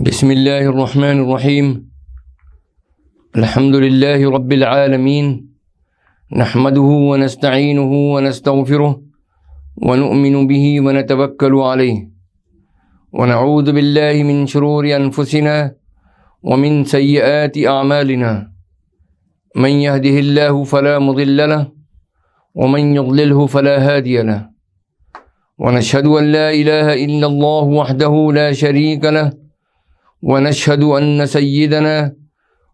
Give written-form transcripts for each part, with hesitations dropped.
بسم اللہ الرحمن الرحیم الحمد للہ رب العالمین نحمده ونستعینه ونستغفره ونؤمن به ونتوکل علیہ ونعوذ باللہ من شرور انفسنا ومن سیئات اعمالنا من يهده اللہ فلا مضل له ومن يضلله فلا هادی له ونشهد ان لا الہ الا اللہ وحده لا شریک له ونشهد أن سيدنا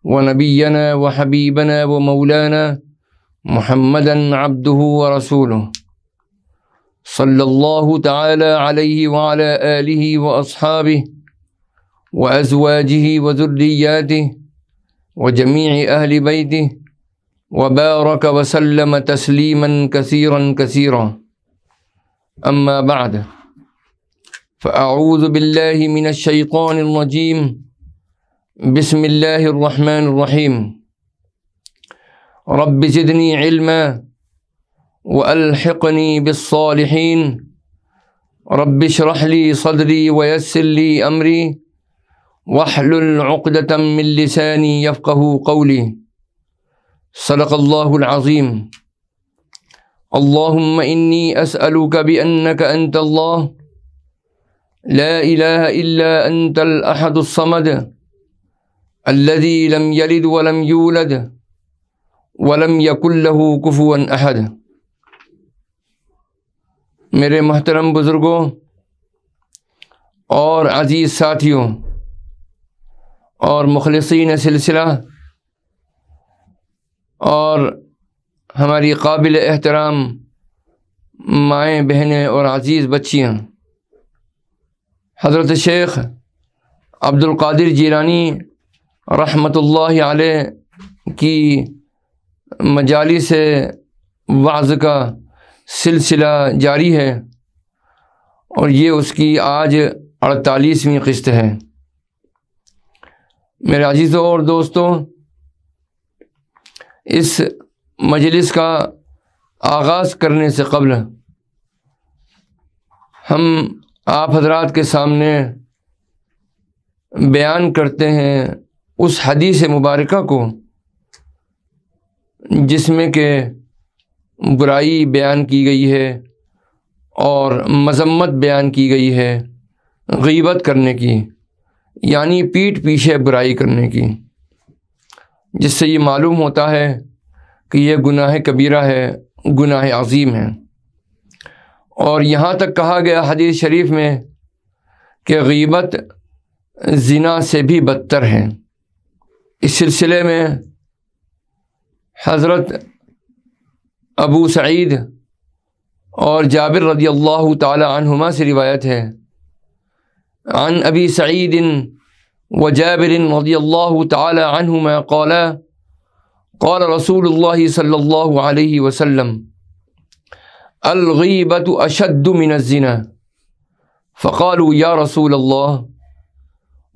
ونبينا وحبيبنا ومولانا محمدا عبده ورسوله صلى الله تعالى عليه وعلى آله وأصحابه وأزواجه وذرياته وجميع أهل بيته وبارك وسلم تسليما كثيرا كثيرا أما بعد فأعوذ بالله من الشيطان الرجيم بسم الله الرحمن الرحيم رب زدني علما وألحقني بالصالحين رب اشرح لي صدري ويسر لي أمري واحلل عقدة من لساني يفقه قولي صدق الله العظيم اللهم إني أسألك بأنك أنت الله لا إله إلا أنت الأحد الصمد الذي لم يلد ولم يولد ولم يكن له كفوا أحد۔ میرے محترم بزرگوں اور عزیز ساتھیوں اور مخلصین سلسلہ اور ہماری قابل احترام مائیں بہنیں اور عزیز بچیاں، حضرت شیخ عبد القادر جیلانی رحمۃ اللہ علیہ کی مجالس وعظ کا سلسلہ جاری ہے اور یہ اس کی آج 48ویں قسط ہے۔ میرے عزیزوں اور دوستوں، اس مجلس کا آغاز کرنے سے قبل ہم آپ حضرات کے سامنے بیان کرتے ہیں اس حدیث مبارکہ کو جس میں کہ برائی بیان کی گئی ہے اور مذمت بیان کی گئی ہے غیبت کرنے کی، یعنی پیٹھ پیچھے برائی کرنے کی، جس سے یہ معلوم ہوتا ہے کہ یہ گناہ کبیرہ ہے، گناہ عظیم ہے۔ اور یہاں تک کہا گیا حدیث شریف میں کہ غیبت زنا سے بھی بدتر ہے۔ اس سلسلے میں حضرت ابو سعید اور جابر رضی اللہ تعالی عنہما سے روایت ہے، عن ابی سعید و جابر رضی اللہ تعالی عنہما قال قال رسول اللہ صلی اللہ علیہ وسلم الغیبۃ اشد من الزنا فقالوا یا رسول اللہ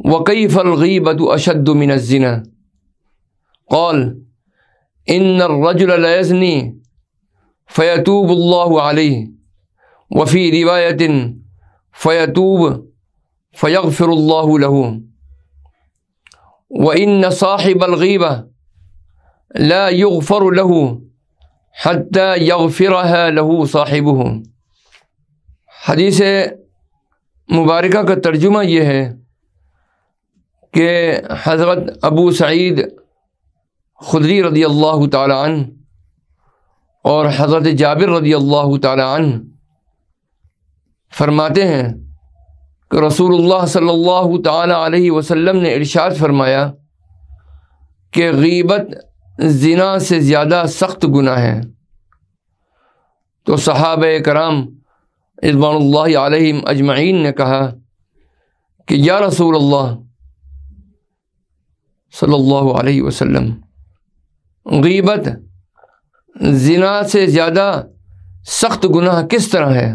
وکیف الغیبۃ اشد من الزنا قال ان الرجل لیزنی فیتوب اللہ علیہ وفی روایت فیتوب فیغفر اللہ له وان صاحب الغیبہ لا یغفر له حتی یغفرها له صاحبہ۔ حدیث مبارکہ کا ترجمہ یہ ہے کہ حضرت ابو سعید خدری رضی اللہ تعالی عنہ اور حضرت جابر رضی اللہ تعالی عنہ فرماتے ہیں کہ رسول اللہ صلی اللہ تعالی علیہ وسلم نے ارشاد فرمایا کہ غیبت زنا سے زیادہ سخت گناہ ہے۔ تو صحابہ کرام رضوان اللہ علیہم اجمعین نے کہا کہ یا رسول اللہ صلی اللہ علیہ وسلم، غیبت زنا سے زیادہ سخت گناہ کس طرح ہے؟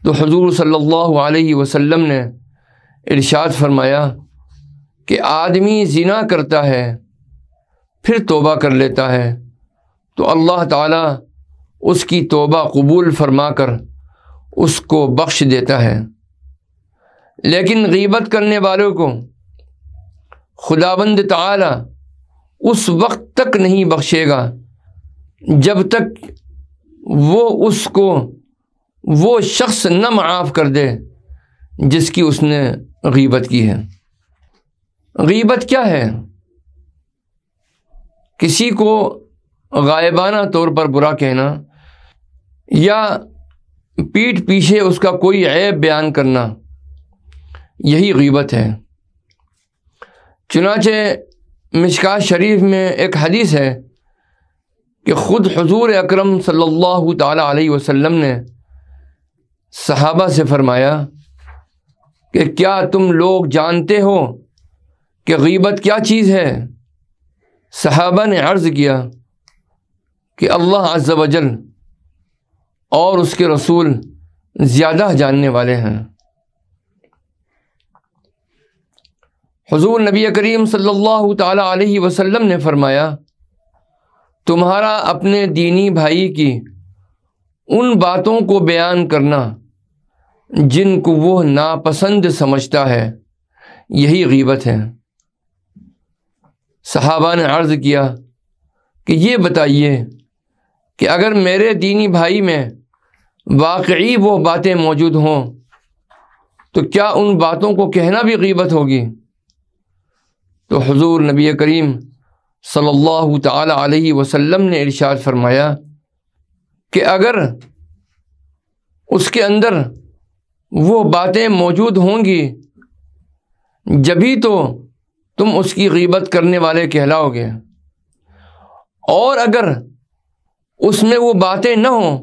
تو حضور صلی اللہ علیہ وسلم نے ارشاد فرمایا کہ آدمی زنا کرتا ہے پھر توبہ کر لیتا ہے تو اللہ تعالیٰ اس کی توبہ قبول فرما کر اس کو بخش دیتا ہے، لیکن غیبت کرنے والوں کو خداوند تعالی اس وقت تک نہیں بخشے گا جب تک وہ شخص نہ معاف کر دے جس کی اس نے غیبت کی ہے۔ غیبت کیا ہے؟ کسی کو غائبانہ طور پر برا کہنا یا پیٹھ پیچھے اس کا کوئی عیب بیان کرنا، یہی غیبت ہے۔ چنانچہ مشکوٰۃ شریف میں ایک حدیث ہے کہ خود حضور اکرم صلی اللہ تعالی علیہ وسلم نے صحابہ سے فرمایا کہ کیا تم لوگ جانتے ہو کہ غیبت کیا چیز ہے؟ صحابہ نے عرض کیا کہ اللہ عز و جل اور اس کے رسول زیادہ جاننے والے ہیں۔ حضور نبی کریم صلی اللہ تعالی علیہ وسلم نے فرمایا، تمہارا اپنے دینی بھائی کی ان باتوں کو بیان کرنا جن کو وہ ناپسند سمجھتا ہے، یہی غیبت ہے۔ صحابہ نے عرض کیا کہ یہ بتائیے کہ اگر میرے دینی بھائی میں واقعی وہ باتیں موجود ہوں تو کیا ان باتوں کو کہنا بھی غیبت ہوگی؟ تو حضور نبی کریم صلی اللہ تعالی علیہ وسلم نے ارشاد فرمایا کہ اگر اس کے اندر وہ باتیں موجود ہوں گی جبھی تو تم اس کی غیبت کرنے والے کہلاؤ گے، اور اگر اس میں وہ باتیں نہ ہوں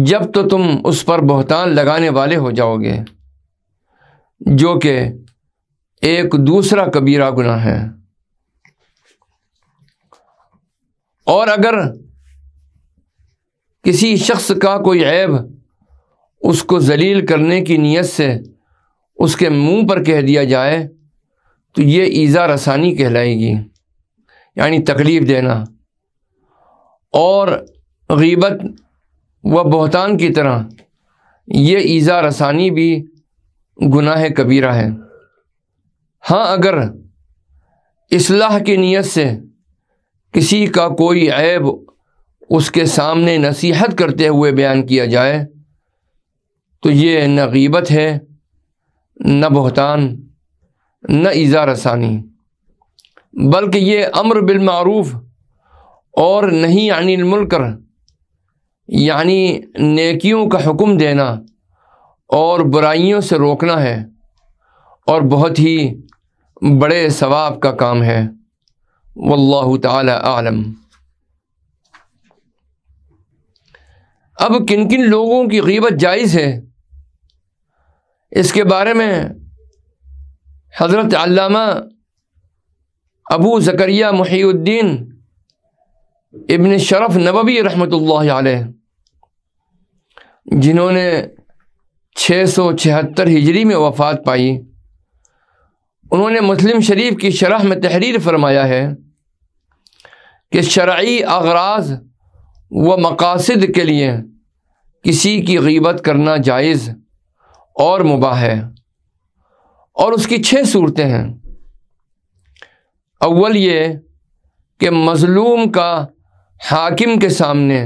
جب تو تم اس پر بہتان لگانے والے ہو جاؤ گے، جو کہ ایک دوسرا کبیرہ گناہ ہے۔ اور اگر کسی شخص کا کوئی عیب اس کو ذلیل کرنے کی نیت سے اس کے منہ پر کہہ دیا جائے تو یہ ایذا رسانی کہلائے گی، یعنی تکلیف دینا، اور غیبت و بہتان کی طرح یہ ایذا رسانی بھی گناہ کبیرہ ہے۔ ہاں اگر اصلاح کی نیت سے کسی کا کوئی عیب اس کے سامنے نصیحت کرتے ہوئے بیان کیا جائے تو یہ نہ غیبت ہے، نہ بہتان، نہ ایذا رسانی، بلکہ یہ امر بالمعروف اور نہی عن المنکر، یعنی نیکیوں کا حکم دینا اور برائیوں سے روکنا ہے، اور بہت ہی بڑے ثواب کا کام ہے۔ واللہ تعالی اعلم۔ اب کن کن لوگوں کی غیبت جائز ہے، اس کے بارے میں حضرت علامہ ابو زکریا محی الدین ابن شرف نووی رحمۃ اللہ علیہ، جنہوں نے 676 ہجری میں وفات پائی، انہوں نے مسلم شریف کی شرح میں تحریر فرمایا ہے کہ شرعی اغراض و مقاصد کے لیے کسی کی غیبت کرنا جائز اور مباح ہے، اور اس کی 6 صورتیں ہیں۔ اول یہ کہ مظلوم کا حاکم کے سامنے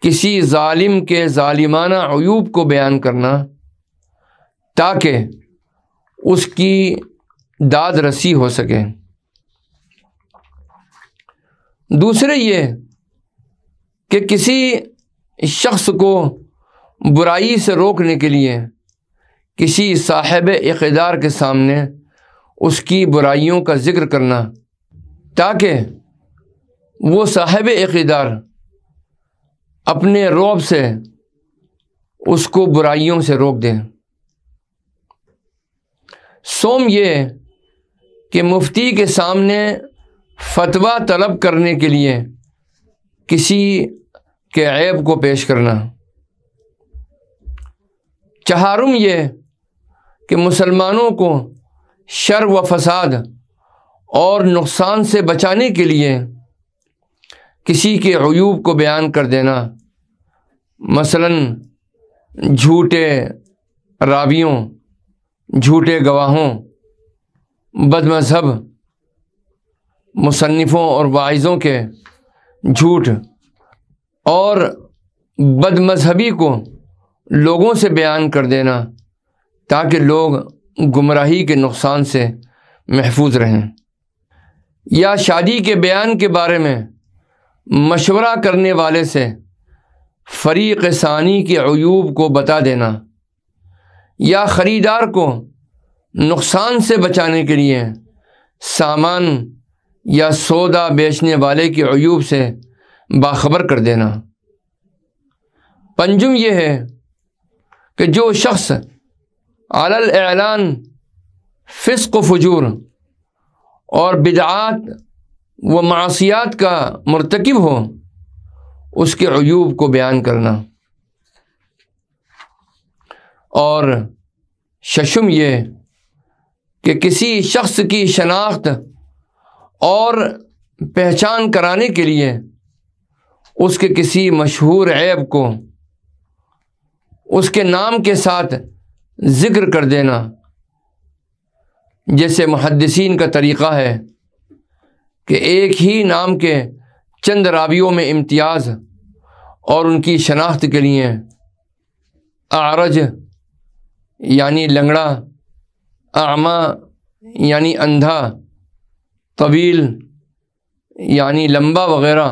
کسی ظالم کے ظالمانہ عیوب کو بیان کرنا تاکہ اس کی داد رسی ہو سکے۔ دوسرے یہ کہ کسی شخص کو برائی سے روکنے کے لیے کسی صاحب اقتدار کے سامنے اس کی برائیوں کا ذکر کرنا تاکہ وہ صاحب اقتدار اپنے رعب سے اس کو برائیوں سے روک دیں۔ سوم یہ کہ مفتی کے سامنے فتویٰ طلب کرنے کے لیے کسی کے عیب کو پیش کرنا۔ چہارم یہ کہ مسلمانوں کو شر و فساد اور نقصان سے بچانے کے لیے کسی کے عیوب کو بیان کر دینا، مثلاً جھوٹے راویوں جھوٹے گواہوں، بد مذہب مصنفوں اور واعظوں کے جھوٹ اور بد مذہبی کو لوگوں سے بیان کر دینا تاکہ لوگ گمراہی کے نقصان سے محفوظ رہیں، یا شادی کے بیان کے بارے میں مشورہ کرنے والے سے فریق ثانی کے عیوب کو بتا دینا، یا خریدار کو نقصان سے بچانے کے لیے سامان یا سودا بیچنے والے کے عیوب سے باخبر کر دینا۔ پنجم یہ ہے کہ جو شخص علی الاعلان فسق و فجور اور بدعات و معصیات کا مرتکب ہو، اس کے عیوب کو بیان کرنا۔ اور ششم یہ کہ کسی شخص کی شناخت اور پہچان کرانے کے لیے اس کے کسی مشہور عیب کو اس کے نام کے ساتھ ذکر کر دینا، جیسے محدثین کا طریقہ ہے کہ ایک ہی نام کے چند راویوں میں امتیاز اور ان کی شناخت کے لیے اعرج یعنی لنگڑا، اعمی یعنی اندھا، طویل یعنی لمبا وغیرہ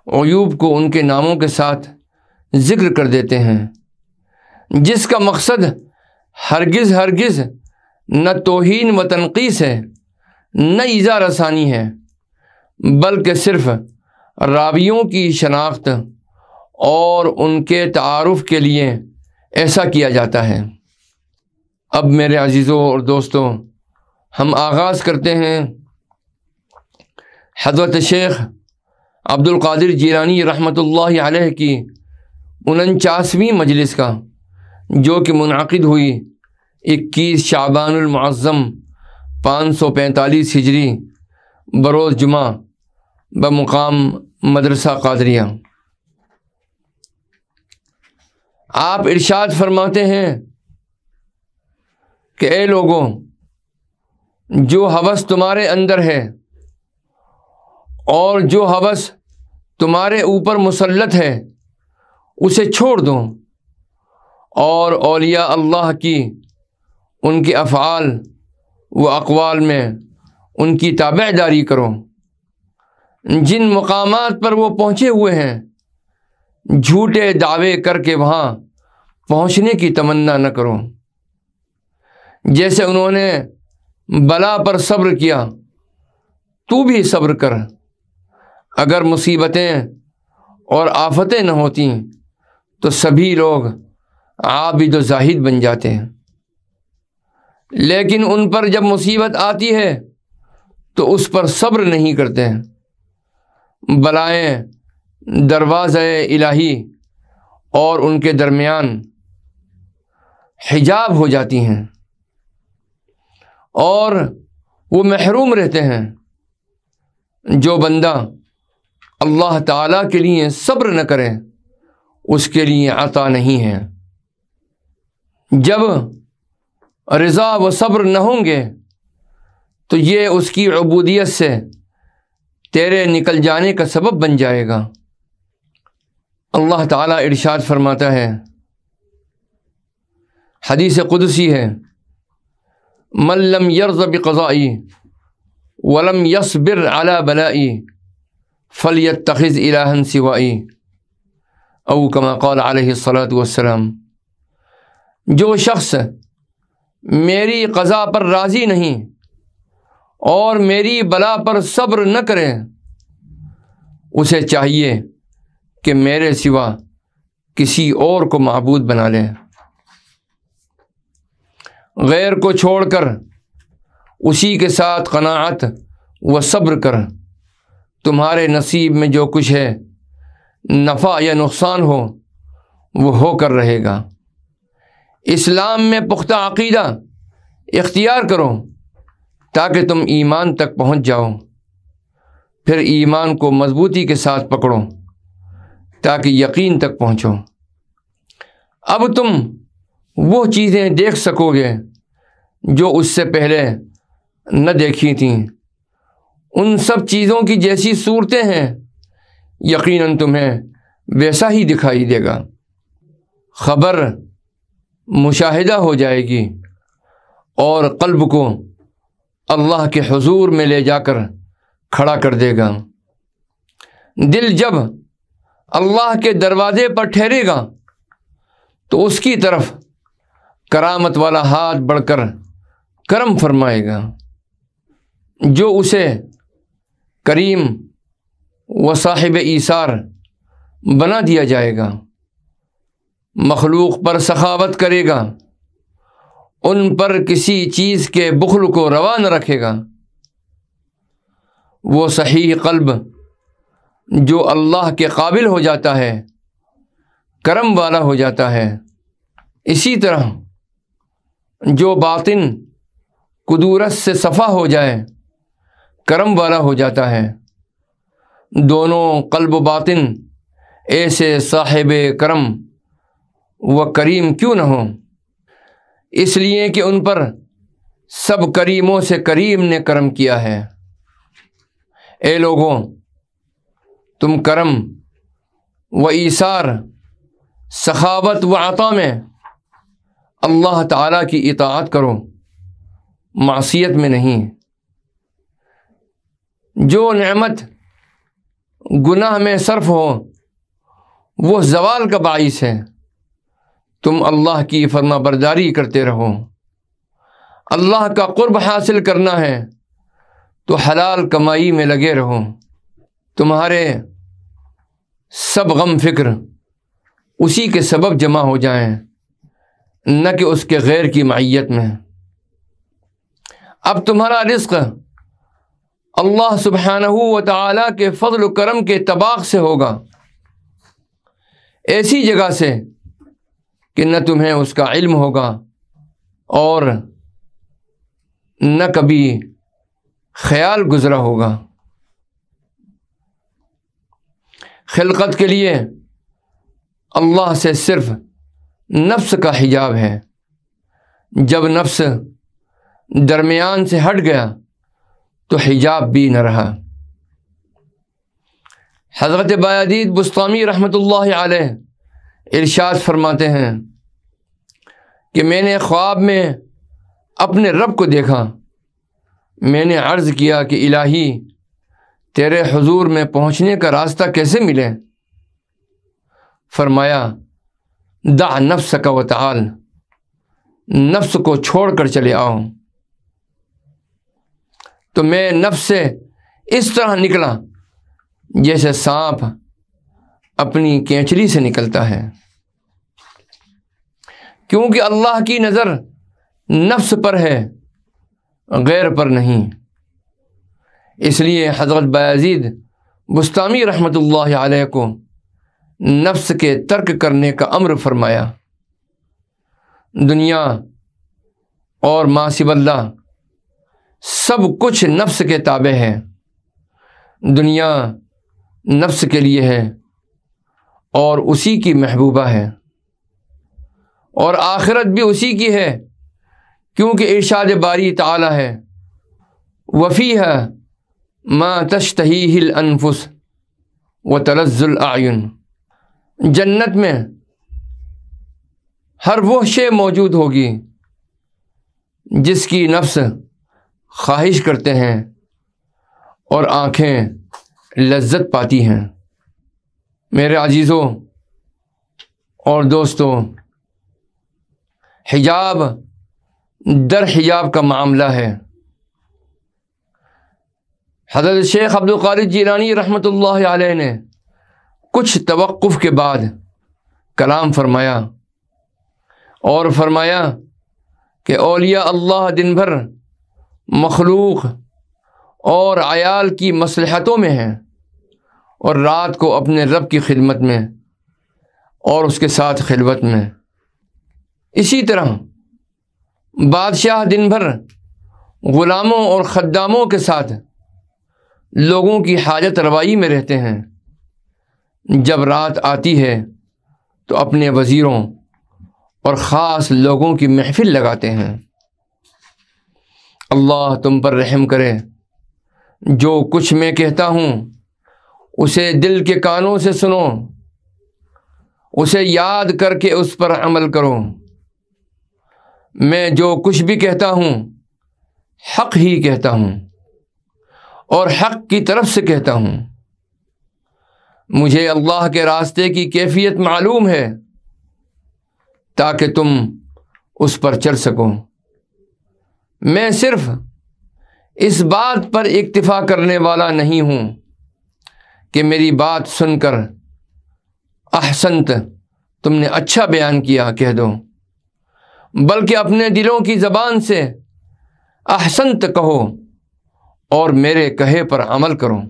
عیوب کو ان کے ناموں کے ساتھ ذکر کر دیتے ہیں، جس کا مقصد ہرگز نہ توہین و تنقیص ہے، نہ ایذا رسانی ہے، بلکہ صرف راویوں کی شناخت اور ان کے تعارف کے لیے ایسا کیا جاتا ہے۔ اب میرے عزیزوں اور دوستوں، ہم آغاز کرتے ہیں حضرت شیخ عبد القادر جیلانی رحمۃ اللہ علیہ کی 49ویں مجلس کا، جو کہ منعقد ہوئی 21 شعبان المعظم 545 ہجری بروز جمعہ بمقام مدرسہ قادریہ۔ آپ ارشاد فرماتے ہیں کہ اے لوگوں، جو ہوس تمہارے اندر ہے اور جو ہوس تمہارے اوپر مسلط ہے اسے چھوڑ دو، اور اولیاء اللہ کی ان کے افعال و اقوال میں ان کی تابع داری کرو، جن مقامات پر وہ پہنچے ہوئے ہیں جھوٹے دعوے کر کے وہاں پہنچنے کی تمنا نہ کرو۔ جیسے انہوں نے بلا پر صبر کیا، تو بھی صبر کر۔ اگر مصیبتیں اور آفتیں نہ ہوتیں تو سبھی لوگ عابد و زاہد بن جاتے ہیں، لیکن ان پر جب مصیبت آتی ہے تو اس پر صبر نہیں کرتے ہیں۔ بلائیں دروازہ الہی اور ان کے درمیان حجاب ہو جاتی ہیں اور وہ محروم رہتے ہیں۔ جو بندہ اللہ تعالیٰ کے لیے صبر نہ کرے اس کے لیے عطا نہیں ہے۔ جب رضا و صبر نہ ہوں گے تو یہ اس کی عبودیت سے تیرے نکل جانے کا سبب بن جائے گا۔ اللہ تعالیٰ ارشاد فرماتا ہے، حدیث قدسی ہے، من لم یرض بقضائی ولم یصبر علی بلائی فلیتخذ الہا سوائی، او کما قال علیہ الصلاۃ والسلام۔ جو شخص میری قضا پر راضی نہیں اور میری بلا پر صبر نہ کرے، اسے چاہیے کہ میرے سوا کسی اور کو معبود بنا لے۔ غیر کو چھوڑ کر اسی کے ساتھ قناعت و صبر کر۔ تمہارے نصیب میں جو کچھ ہے، نفع یا نقصان ہو، وہ ہو کر رہے گا۔ اسلام میں پختہ عقیدہ اختیار کرو تاکہ تم ایمان تک پہنچ جاؤ، پھر ایمان کو مضبوطی کے ساتھ پکڑو تاکہ یقین تک پہنچو۔ اب تم وہ چیزیں دیکھ سکو گے جو اس سے پہلے نہ دیکھی تھیں، ان سب چیزوں کی جیسی صورتیں ہیں، یقیناً تمہیں ویسا ہی دکھائی دے گا۔ خبر مشاہدہ ہو جائے گی اور قلب کو اللہ کے حضور میں لے جا کر کھڑا کر دے گا۔ دل جب اللہ کے دروازے پر ٹھہرے گا تو اس کی طرف کرامت والا ہاتھ بڑھ کر کرم فرمائے گا، جو اسے کریم و صاحب ایثار بنا دیا جائے گا، مخلوق پر سخاوت کرے گا، ان پر کسی چیز کے بخل کو روا نہ رکھے گا۔ وہ صحیح قلب جو اللہ کے قابل ہو جاتا ہے، کرم والا ہو جاتا ہے، اسی طرح جو باطن قدورت سے صفا ہو جائے، کرم والا ہو جاتا ہے۔ دونوں قلب و باطن ایسے صاحب کرم و کریم کیوں نہ ہوں؟ اس لیے کہ ان پر سب کریموں سے کریم نے کرم کیا ہے۔ اے لوگوں، تم کرم و ایثار، سخاوت و عطا میں اللہ تعالیٰ کی اطاعت کرو، معصیت میں نہیں۔ جو نعمت گناہ میں صرف ہو وہ زوال کا باعث ہے۔ تم اللہ کی فرما برداری کرتے رہو۔ اللہ کا قرب حاصل کرنا ہے تو حلال کمائی میں لگے رہو۔ تمہارے سب غم فکر اسی کے سبب جمع ہو جائیں، نہ کہ اس کے غیر کی معیت میں۔ اب تمہارا رزق اللہ سبحانہ و تعالیٰ کے فضل و کرم کے طباق سے ہوگا، ایسی جگہ سے کہ نہ تمہیں اس کا علم ہوگا اور نہ کبھی خیال گزرا ہوگا۔ خلقت کے لیے اللہ سے صرف نفس کا حجاب ہے۔ جب نفس درمیان سے ہٹ گیا تو حجاب بھی نہ رہا۔ حضرت بایزید بسطامی رحمۃ اللہ علیہ ارشاد فرماتے ہیں کہ میں نے خواب میں اپنے رب کو دیکھا۔ میں نے عرض کیا کہ الہی، تیرے حضور میں پہنچنے کا راستہ کیسے ملے؟ فرمایا، دع نفسک وتعال، نفس کو چھوڑ کر چلے آؤ۔ تو میں نفس سے اس طرح نکلا جیسے سانپ اپنی کینچری سے نکلتا ہے، کیونکہ اللہ کی نظر نفس پر ہے، غیر پر نہیں۔ اس لیے حضرت بایزید بسطامی رحمۃ اللہ علیہ کو نفس کے ترک کرنے کا امر فرمایا۔ دنیا اور ما سوی اللہ سب کچھ نفس کے تابع ہے۔ دنیا نفس کے لیے ہے اور اسی کی محبوبہ ہے، اور آخرت بھی اسی کی ہے، کیونکہ ارشاد باری تعالی ہے، وَفِيهَا مَا تَشْتَهِيهِ الْأَنفُسُ وَتَلَذُّ الْأَعْيُنُ، جنت میں ہر وہ شے موجود ہوگی جس کی نفس خواہش کرتے ہیں اور آنکھیں لذت پاتی ہیں۔ میرے عزیزوں اور دوستوں، حجاب در حجاب کا معاملہ ہے۔ حضرت شیخ عبد القادر جیلانی رحمۃ اللہ علیہ نے کچھ توقف کے بعد کلام فرمایا اور فرمایا کہ اولیاء اللہ دن بھر مخلوق اور عیال کی مصلحتوں میں ہیں اور رات کو اپنے رب کی خدمت میں اور اس کے ساتھ خلوت میں۔ اسی طرح بادشاہ دن بھر غلاموں اور خداموں کے ساتھ لوگوں کی حاجت روائی میں رہتے ہیں، جب رات آتی ہے تو اپنے وزیروں اور خاص لوگوں کی محفل لگاتے ہیں۔ اللہ تم پر رحم کرے۔ جو کچھ میں کہتا ہوں اسے دل کے کانوں سے سنو، اسے یاد کر کے اس پر عمل کرو۔ میں جو کچھ بھی کہتا ہوں حق ہی کہتا ہوں اور حق کی طرف سے کہتا ہوں۔ مجھے اللہ کے راستے کی کیفیت معلوم ہے تاکہ تم اس پر چل سکو۔ میں صرف اس بات پر اکتفا کرنے والا نہیں ہوں کہ میری بات سن کر احسنت تم نے اچھا بیان کیا کہہ دو، بلکہ اپنے دلوں کی زبان سے احسنت کہو اور میرے کہے پر عمل کرو۔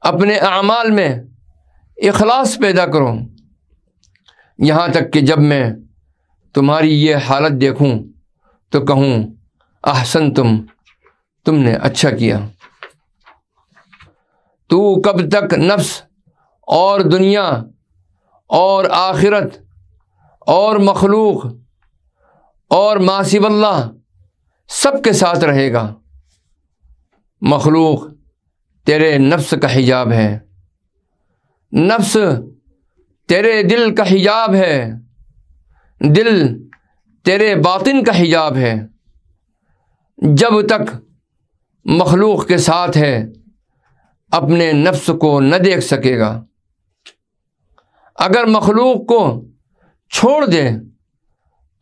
اپنے اعمال میں اخلاص پیدا کرو، یہاں تک کہ جب میں تمہاری یہ حالت دیکھوں تو کہوں احسنتم، تم نے اچھا کیا۔ تو کب تک نفس اور دنیا اور آخرت اور مخلوق اور ما سوی اللہ سب کے ساتھ رہے گا؟ مخلوق تیرے نفس کا حجاب ہے، نفس تیرے دل کا حجاب ہے، دل تیرے باطن کا حجاب ہے۔ جب تک مخلوق کے ساتھ ہے اپنے نفس کو نہ دیکھ سکے گا۔ اگر مخلوق کو چھوڑ دے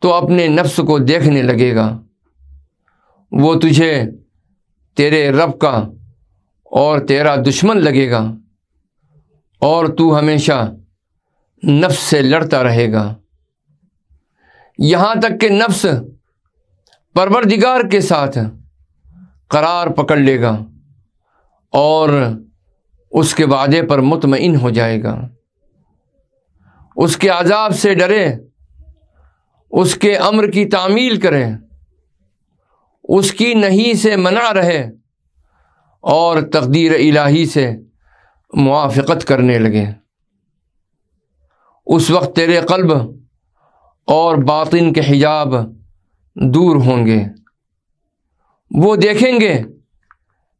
تو اپنے نفس کو دیکھنے لگے گا۔ وہ تجھے تیرے رب کا اور تیرا دشمن لگے گا اور تو ہمیشہ نفس سے لڑتا رہے گا، یہاں تک کہ نفس پروردگار کے ساتھ قرار پکڑ لے گا اور اس کے وعدے پر مطمئن ہو جائے گا، اس کے عذاب سے ڈرے، اس کے امر کی تعمیل کرے، اس کی نہی سے منع رہے اور تقدیر الہی سے موافقت کرنے لگے۔ اس وقت تیرے قلب اور باطن کے حجاب دور ہوں گے، وہ دیکھیں گے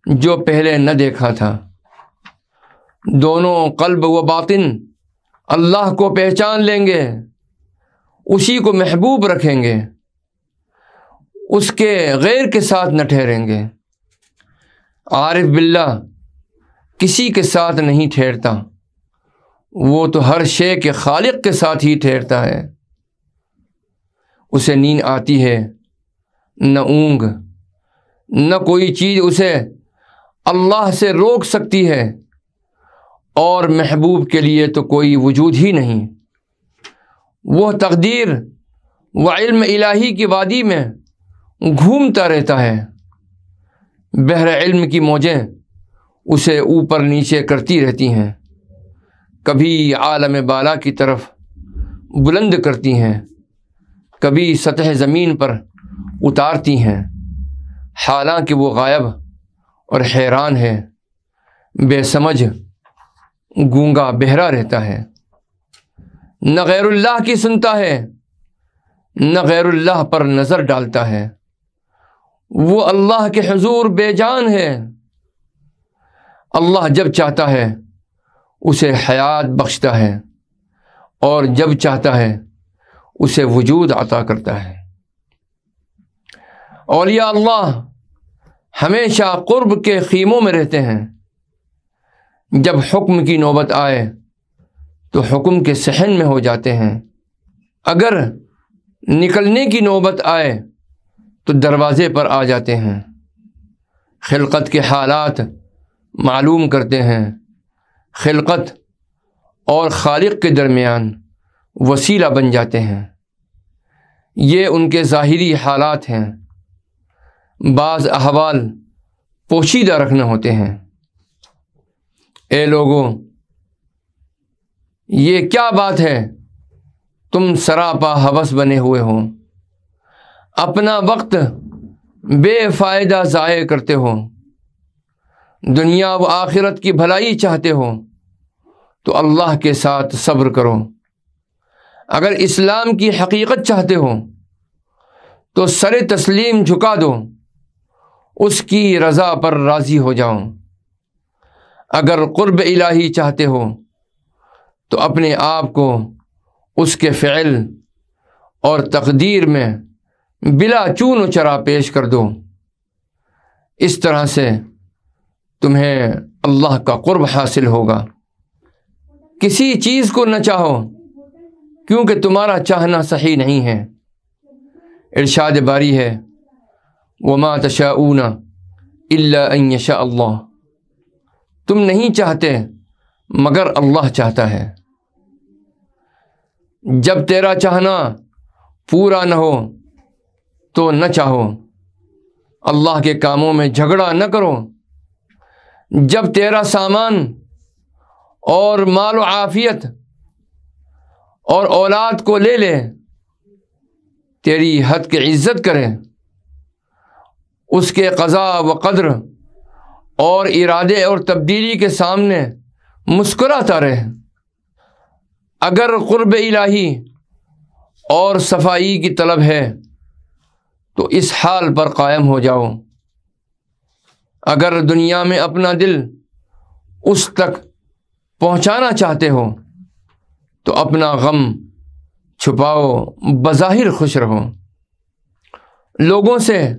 جو پہلے نہ دیکھا تھا۔ دونوں قلب و باطن اللہ کو پہچان لیں گے، اسی کو محبوب رکھیں گے، اس کے غیر کے ساتھ نہ ٹھہریں گے۔ عارف باللہ کسی کے ساتھ نہیں ٹھہرتا، وہ تو ہر شے کے خالق کے ساتھ ہی ٹھہرتا ہے۔ اسے نیند آتی ہے نہ اونگ، نہ کوئی چیز اسے اللہ سے روک سکتی ہے، اور محبوب کے لیے تو کوئی وجود ہی نہیں۔ وہ تقدیر و علم الہی کی وادی میں گھومتا رہتا ہے، بحر علم کی موجیں اسے اوپر نیچے کرتی رہتی ہیں، کبھی عالم بالا کی طرف بلند کرتی ہیں، کبھی سطح زمین پر اتارتی ہیں، حالانکہ وہ غائب اور حیران ہے، بے سمجھ گونگا بہرا رہتا ہے، نہ غیر اللہ کی سنتا ہے نہ غیر اللہ پر نظر ڈالتا ہے۔ وہ اللہ کے حضور بے جان ہے۔ اللہ جب چاہتا ہے اسے حیات بخشتا ہے اور جب چاہتا ہے اسے وجود عطا کرتا ہے۔ اولیاء اللہ ہمیشہ قرب کے خیموں میں رہتے ہیں، جب حکم کی نوبت آئے تو حکم کے صحن میں ہو جاتے ہیں، اگر نکلنے کی نوبت آئے تو دروازے پر آ جاتے ہیں، خلقت کے حالات معلوم کرتے ہیں، خلقت اور خالق کے درمیان وسیلہ بن جاتے ہیں۔ یہ ان کے ظاہری حالات ہیں، بعض احوال پوشیدہ رکھنے ہوتے ہیں۔ اے لوگوں، یہ کیا بات ہے تم سراپا ہوس بنے ہوئے ہو، اپنا وقت بے فائدہ ضائع کرتے ہو، دنیا و آخرت کی بھلائی چاہتے ہو تو اللہ کے ساتھ صبر کرو۔ اگر اسلام کی حقیقت چاہتے ہو تو سر تسلیم جھکا دو اس کی رضا پر راضی ہو جاؤ۔ اگر قرب الہی چاہتے ہو تو اپنے آپ کو اس کے فعل اور تقدیر میں بلا چون و چرا پیش کر دو۔ اس طرح سے تمہیں اللہ کا قرب حاصل ہوگا۔ کسی چیز کو نہ چاہو کیونکہ تمہارا چاہنا صحیح نہیں ہے۔ ارشاد باری ہے وَمَا تَشَاءُونَ إِلَّا أَن يَشَاءَ اللَّهُ، تم نہیں چاہتے مگر اللہ چاہتا ہے۔ جب تیرا چاہنا پورا نہ ہو تو نہ چاہو، اللہ کے کاموں میں جھگڑا نہ کرو۔ جب تیرا سامان اور مال و عافیت اور اولاد کو لے لے، تیری حد کی عزت کرے، اس کے قضاء و قدر اور ارادے اور تبدیلی کے سامنے مسکراتا رہے۔ اگر قرب الہی اور صفائی کی طلب ہے تو اس حال پر قائم ہو جاؤ۔ اگر دنیا میں اپنا دل اس تک پہنچانا چاہتے ہو تو اپنا غم چھپاؤ، بظاہر خوش رہو۔ لوگوں سے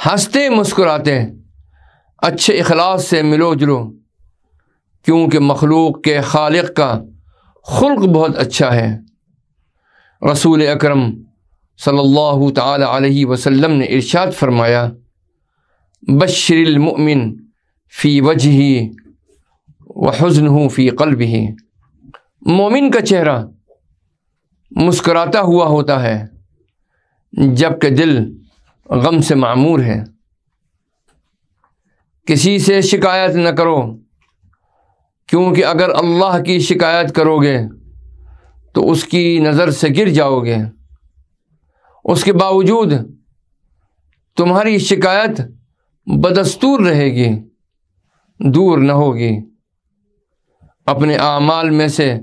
ہنستے مسکراتے اچھے اخلاص سے ملو جلو، کیونکہ مخلوق کے خالق کا خلق بہت اچھا ہے۔ رسول اکرم صلی اللہ تعالی علیہ وسلم نے ارشاد فرمایا بشر المؤمن فی وجہہ وحزنہ فی قلبہ، مومن کا چہرہ مسکراتا ہوا ہوتا ہے جبکہ دل غم سے معمور ہے۔ کسی سے شکایت نہ کرو، کیونکہ اگر اللہ کی شکایت کرو گے تو اس کی نظر سے گر جاؤ گے۔ اس کے باوجود تمہاری شکایت بدستور رہے گی، دور نہ ہوگی۔ اپنے اعمال میں سے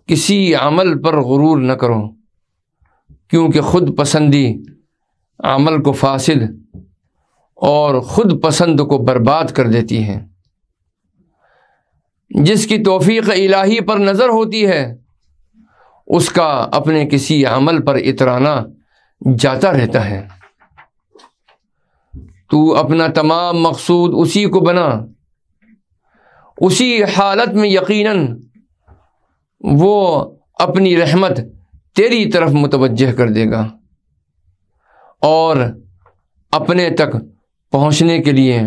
کسی عمل پر غرور نہ کرو، کیونکہ خود پسندی عمل کو فاسد اور خود پسند کو برباد کر دیتی ہے۔ جس کی توفیق الہی پر نظر ہوتی ہے اس کا اپنے کسی عمل پر اترانا جاتا رہتا ہے۔ تو اپنا تمام مقصود اسی کو بنا، اسی حالت میں یقیناً وہ اپنی رحمت تیری طرف متوجہ کر دے گا اور اپنے تک پہنچنے کے لیے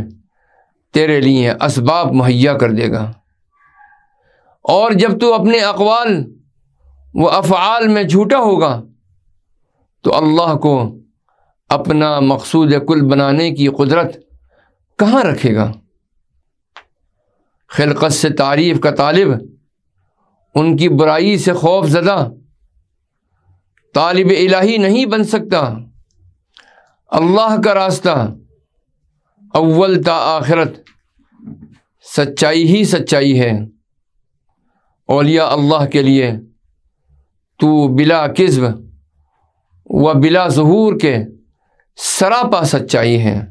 تیرے لیے اسباب مہیا کر دے گا۔ اور جب تو اپنے اقوال و افعال میں جھوٹا ہوگا تو اللہ کو اپنا مقصود کل بنانے کی قدرت کہاں رکھے گا؟ خلقت سے تعریف کا طالب ان کی برائی سے خوف زدہ طالب الہی نہیں بن سکتا۔ اللہ کا راستہ اول تا آخرت سچائی ہی سچائی ہے۔ اولیاء اللہ کے لیے تو بلا کذب و بلا ظہور کے سراپا سچائی ہے۔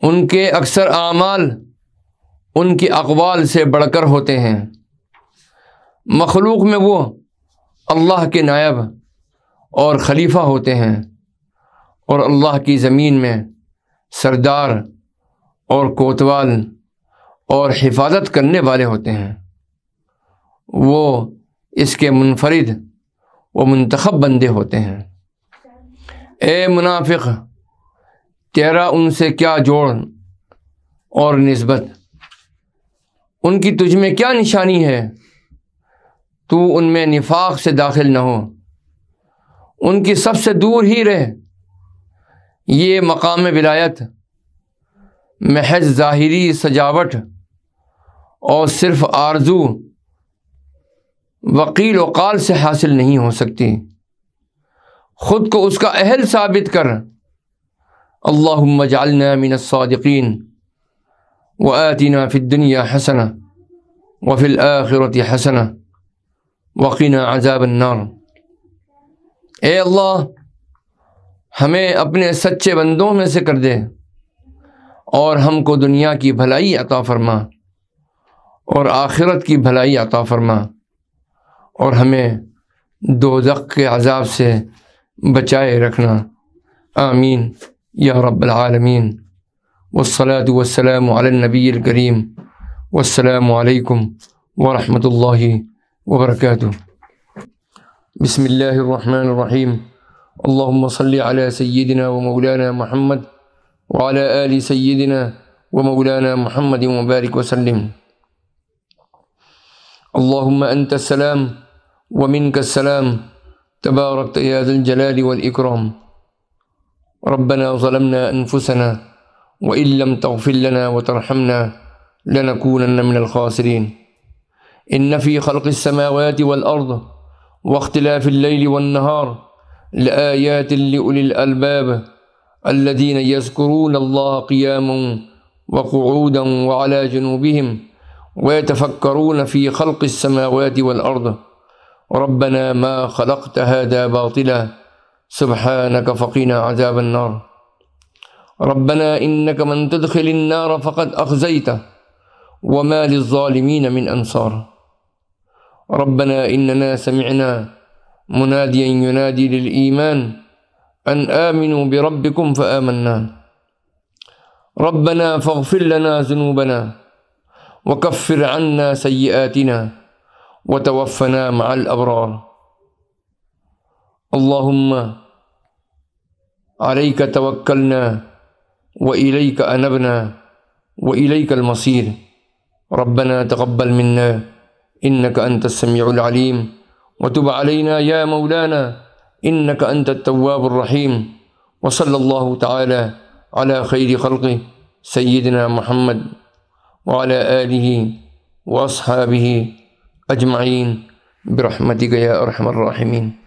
ان کے اکثر اعمال ان کے اقوال سے بڑھ کر ہوتے ہیں۔ مخلوق میں وہ اللہ کے نائب اور خلیفہ ہوتے ہیں اور اللہ کی زمین میں سردار اور کوتوال اور حفاظت کرنے والے ہوتے ہیں۔ وہ اس کے منفرد و منتخب بندے ہوتے ہیں۔ اے منافق، تیرا ان سے کیا جوڑ اور نسبت؟ ان کی تجھ میں کیا نشانی ہے؟ تو ان میں نفاق سے داخل نہ ہو، ان کی سب سے دور ہی رہ۔ یہ مقام ولایت محض ظاہری سجاوٹ اور صرف آرزو وقیل و قال سے حاصل نہیں ہو سکتی۔ خود کو اس کا اہل ثابت کر۔ اللہم اجعلنا من الصادقین وآتنا فی الدنیا حسنہ وفی الآخرۃ حسنہ وقنا عذاب النار۔ اے اللہ، ہمیں اپنے سچے بندوں میں سے کر دے اور ہم کو دنیا کی بھلائی عطا فرما اور آخرت کی بھلائی عطا فرما، اور ہمیں دوزخ کے عذاب سے بچائے رکھنا۔ آمین یا رب العالمین۔ والصلاة والسلام علی النبی الکریم، والسلام علیکم ورحمۃ اللہ وبرکاتہ۔ بسم اللہ الرحمن الرحیم۔ اللہم صلی علی سیدنا و مولانا محمد وعلی آل سیدنا و مولانا محمد وبارک وسلم۔ اللہم انت السلام ومنک السلام تبارکت یا ذا الجلال والاکرام۔ ربنا ظلمنا انفسنا وإن لم تغفر لنا وترحمنا لنكونن من الخاسرين۔ إن في خلق السماوات والأرض واختلاف الليل والنهار لآيات لأولي الألباب الذين يذكرون الله قياما وقعودا وعلى جنوبهم ويتفكرون في خلق السماوات والأرض ربنا ما خلقت هذا باطلا سبحانك فقنا عذاب النار۔ ربنا إنك من تدخل النار فقد أخزيته وما للظالمين من أنصار۔ ربنا إننا سمعنا مناديا ينادي للإيمان أن آمنوا بربكم فآمنا۔ ربنا فاغفر لنا ذنوبنا وكفر عنا سيئاتنا وتوفنا مع الأبرار۔ اللهم عليك توكلنا وإليك أنبنا وإليك المصير۔ ربنا تقبل منا إنك أنت السميع العليم وتب علينا يا مولانا إنك أنت التواب الرحيم۔ وصلى الله تعالى على خير خلقه سيدنا محمد وعلى آله وأصحابه أجمعين برحمتك يا أرحم الراحمين۔